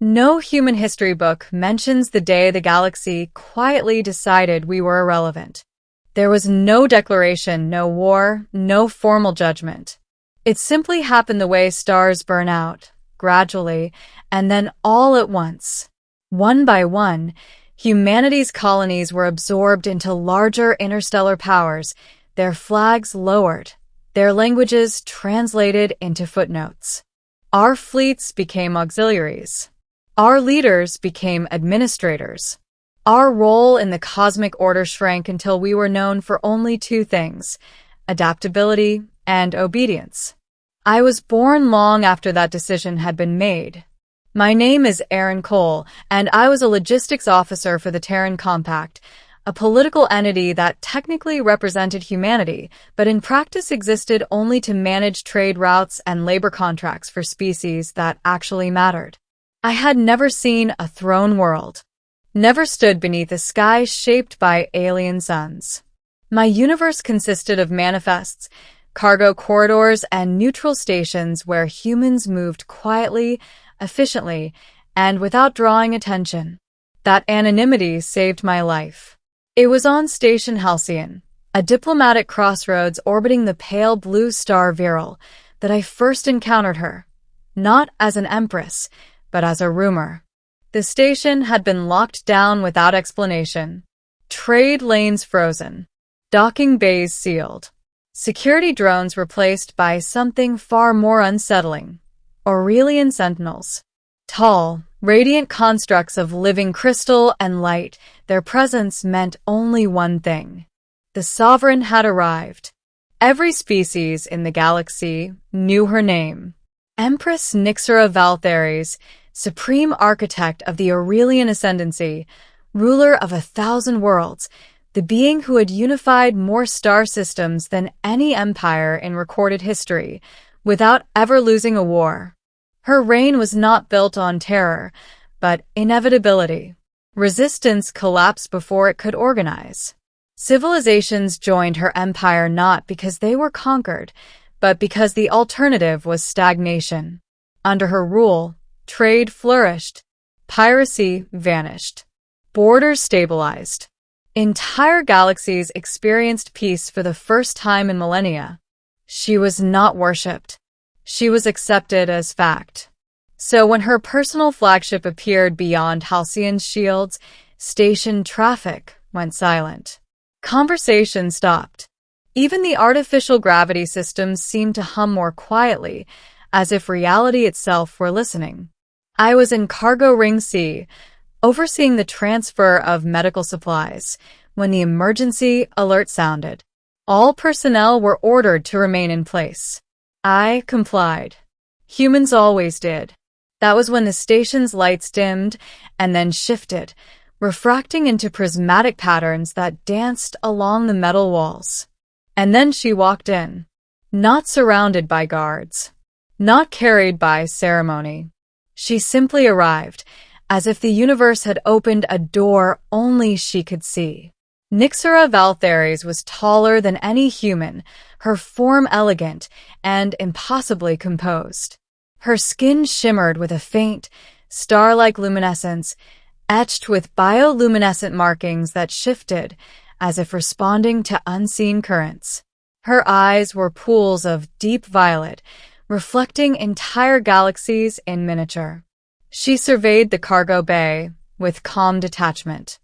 No human history book mentions the day the galaxy quietly decided we were irrelevant. There was no declaration, no war, no formal judgment. It simply happened the way stars burn out, gradually, and then all at once. One by one, humanity's colonies were absorbed into larger interstellar powers, their flags lowered, their languages translated into footnotes. Our fleets became auxiliaries. Our leaders became administrators. Our role in the cosmic order shrank until we were known for only two things: adaptability and obedience. I was born long after that decision had been made. My name is Aaron Cole, and I was a logistics officer for the Terran Compact, a political entity that technically represented humanity, but in practice existed only to manage trade routes and labor contracts for species that actually mattered. I had never seen a throne world, never stood beneath a sky shaped by alien suns. My universe consisted of manifests, cargo corridors, and neutral stations where humans moved quietly, efficiently, and without drawing attention. That anonymity saved my life. It was on Station Halcyon, a diplomatic crossroads orbiting the pale blue star Viral, that I first encountered her, not as an Empress, but as a rumor. The station had been locked down without explanation. Trade lanes frozen. Docking bays sealed. Security drones replaced by something far more unsettling: Aurelian sentinels. Tall, radiant constructs of living crystal and light, their presence meant only one thing: the sovereign had arrived. Every species in the galaxy knew her name. Empress Nyxera Valthares, supreme architect of the Aurelian ascendancy, ruler of 1,000 worlds, the being who had unified more star systems than any empire in recorded history, without ever losing a war. Her reign was not built on terror, but inevitability. Resistance collapsed before it could organize. Civilizations joined her empire not because they were conquered, but because the alternative was stagnation. Under her rule, trade flourished, piracy vanished, borders stabilized. Entire galaxies experienced peace for the first time in millennia. She was not worshipped. She was accepted as fact. So when her personal flagship appeared beyond Halcyon's shields, station traffic went silent. Conversation stopped. Even the artificial gravity systems seemed to hum more quietly, as if reality itself were listening. I was in Cargo Ring C, overseeing the transfer of medical supplies, when the emergency alert sounded. All personnel were ordered to remain in place. I complied. Humans always did. That was when the station's lights dimmed and then shifted, refracting into prismatic patterns that danced along the metal walls. And then she walked in, not surrounded by guards, not carried by ceremony. She simply arrived, as if the universe had opened a door only she could see. Nyxera Valthares was taller than any human, her form elegant and impossibly composed. Her skin shimmered with a faint, star-like luminescence, etched with bioluminescent markings that shifted, as if responding to unseen currents. Her eyes were pools of deep violet, reflecting entire galaxies in miniature. She surveyed the cargo bay with calm detachment.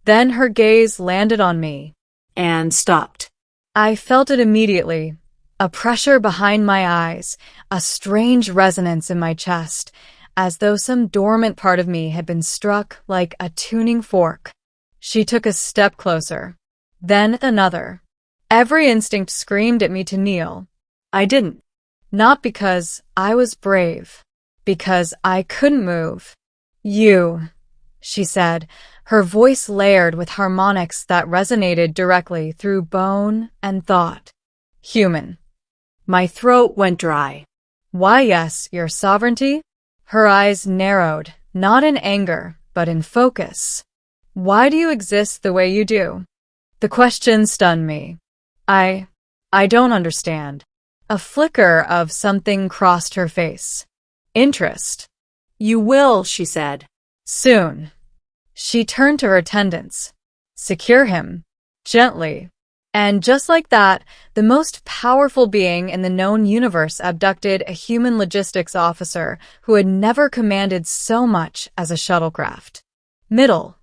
Then her gaze landed on me. And stopped. I felt it immediately. A pressure behind my eyes, a strange resonance in my chest, as though some dormant part of me had been struck like a tuning fork. She took a step closer, then another. Every instinct screamed at me to kneel. I didn't. Not because I was brave, because I couldn't move. You, she said, her voice layered with harmonics that resonated directly through bone and thought. Human. My throat went dry. Why, yes, your sovereignty? Her eyes narrowed, not in anger, but in focus. Why do you exist the way you do? The question stunned me. I don't understand. A flicker of something crossed her face. Interest. You will, she said. Soon. She turned to her attendants. Secure him. Gently. And just like that, the most powerful being in the known universe abducted a human logistics officer who had never commanded so much as a shuttlecraft. Middle.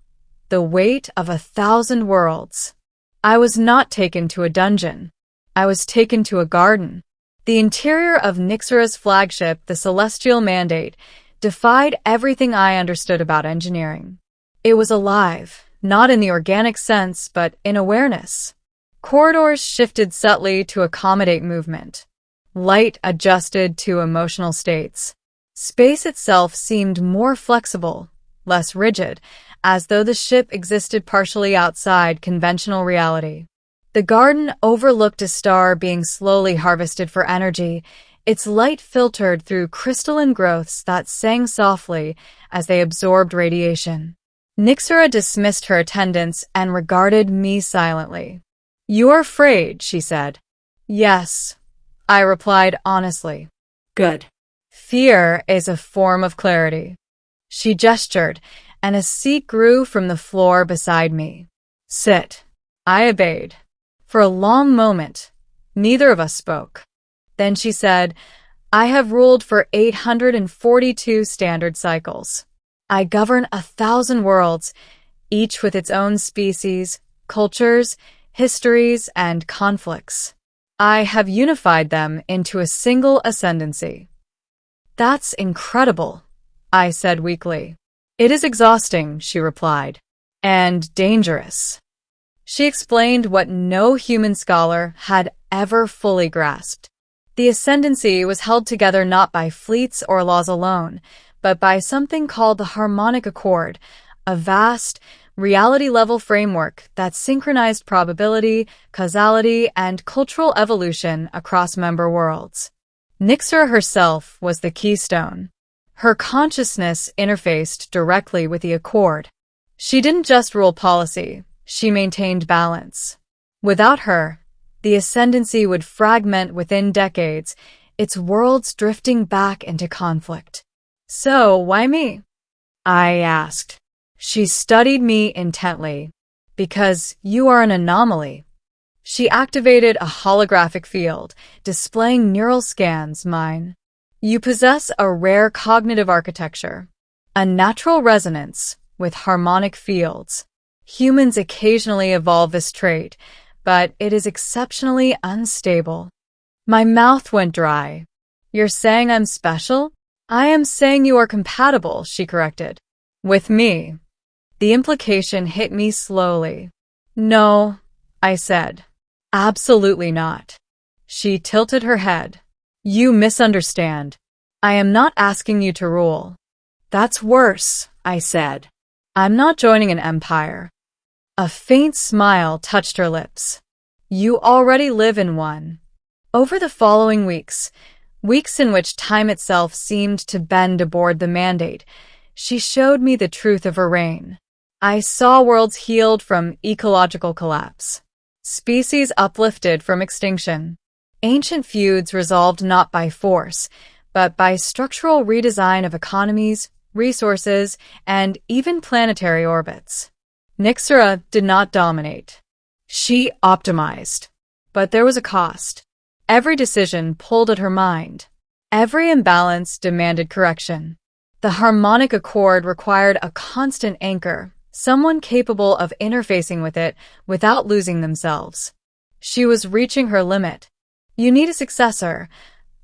The weight of 1,000 worlds. I was not taken to a dungeon. I was taken to a garden. The interior of Nyxera's flagship, the Celestial Mandate, defied everything I understood about engineering. It was alive, not in the organic sense, but in awareness. Corridors shifted subtly to accommodate movement. Light adjusted to emotional states. Space itself seemed more flexible, less rigid, as though the ship existed partially outside conventional reality. The garden overlooked a star being slowly harvested for energy, its light filtered through crystalline growths that sang softly as they absorbed radiation. Nyxera dismissed her attendants and regarded me silently. "You're afraid," she said. "Yes," I replied honestly. Good. "Fear is a form of clarity." She gestured, and a seat grew from the floor beside me. "Sit." I obeyed. For a long moment, neither of us spoke. Then she said, "I have ruled for 842 standard cycles. I govern 1,000 worlds, each with its own species, cultures, histories, and conflicts. I have unified them into a single ascendancy." "That's incredible," I said weakly. "It is exhausting," she replied, "and dangerous." She explained what no human scholar had ever fully grasped. The ascendancy was held together not by fleets or laws alone, but by something called the harmonic accord, a vast, reality-level framework that synchronized probability, causality, and cultural evolution across member worlds. Nyxera herself was the keystone. Her consciousness interfaced directly with the accord. She didn't just rule policy, she maintained balance. Without her, the ascendancy would fragment within decades, its worlds drifting back into conflict. "So, why me?" I asked. She studied me intently. "Because you are an anomaly." She activated a holographic field, displaying neural scans, mine. "You possess a rare cognitive architecture, a natural resonance with harmonic fields. Humans occasionally evolve this trait, but it is exceptionally unstable." My mouth went dry. "You're saying I'm special?" "I am saying you are compatible," she corrected. "With me." The implication hit me slowly. "No," I said. "Absolutely not." She tilted her head. "You misunderstand. I am not asking you to rule." "That's worse," I said. "I'm not joining an empire." A faint smile touched her lips. "You already live in one." Over the following weeks in which time itself seemed to bend aboard the mandate, she showed me the truth of her reign. I saw worlds healed from ecological collapse, species uplifted from extinction, ancient feuds resolved not by force, but by structural redesign of economies, resources, and even planetary orbits. Nyxera did not dominate. She optimized. But there was a cost. Every decision pulled at her mind. Every imbalance demanded correction. The harmonic accord required a constant anchor, someone capable of interfacing with it without losing themselves. She was reaching her limit. "You need a successor,"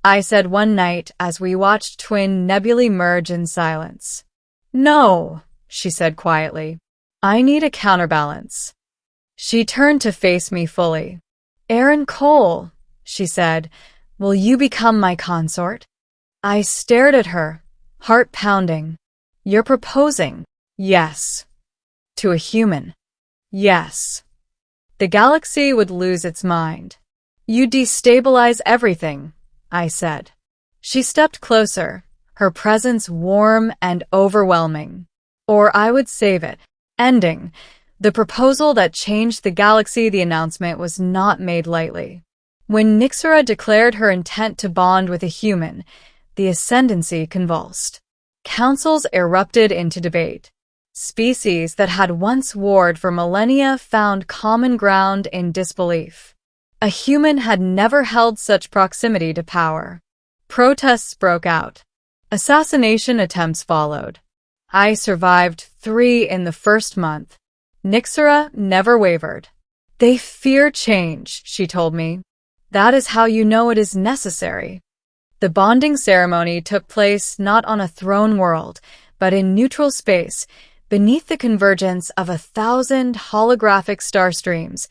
I said one night as we watched twin nebulae merge in silence. "No," she said quietly. "I need a counterbalance." She turned to face me fully. "Aaron Cole," she said, "will you become my consort?" I stared at her, heart pounding. "You're proposing?" "Yes." "To a human?" "Yes." The galaxy would lose its mind. "You destabilize everything," I said. She stepped closer, her presence warm and overwhelming. "Or I would save it." Ending. The proposal that changed the galaxy. The announcement was not made lightly. When Nyxera declared her intent to bond with a human, the ascendancy convulsed. Councils erupted into debate. Species that had once warred for millennia found common ground in disbelief. A human had never held such proximity to power. Protests broke out. Assassination attempts followed. I survived 3 in the first month. Nyxera never wavered. They fear change, she told me. That is how you know it is necessary. The bonding ceremony took place not on a throne world, but in neutral space, beneath the convergence of 1,000 holographic star streams,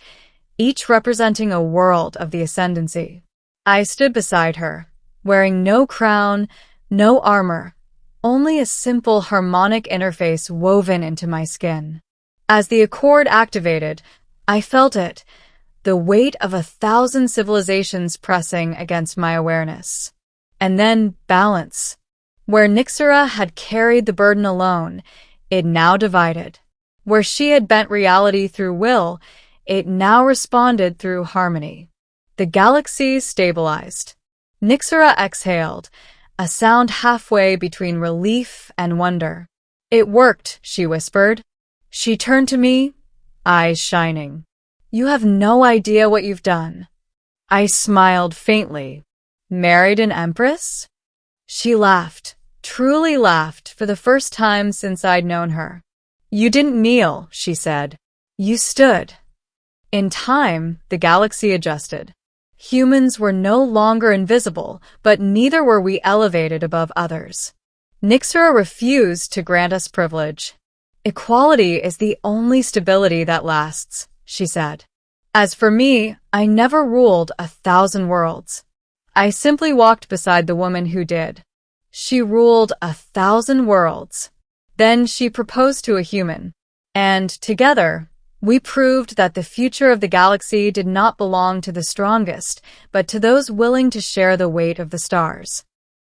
each representing a world of the ascendancy. I stood beside her, wearing no crown, no armor, only a simple harmonic interface woven into my skin. As the accord activated, I felt it, the weight of 1,000 civilizations pressing against my awareness. And then balance. Where Nyxera had carried the burden alone, it now divided. Where she had bent reality through will, it now responded through harmony. The galaxies stabilized. Nyxera exhaled, a sound halfway between relief and wonder. It worked, she whispered. She turned to me, eyes shining. You have no idea what you've done. I smiled faintly. Married an Empress? She laughed, truly laughed, for the first time since I'd known her. You didn't kneel, she said. You stood. In time, the galaxy adjusted. Humans were no longer invisible, but neither were we elevated above others. Nyxera refused to grant us privilege. Equality is the only stability that lasts, she said. As for me, I never ruled 1,000 worlds. I simply walked beside the woman who did. She ruled 1,000 worlds. Then she proposed to a human. And together, we proved that the future of the galaxy did not belong to the strongest, but to those willing to share the weight of the stars.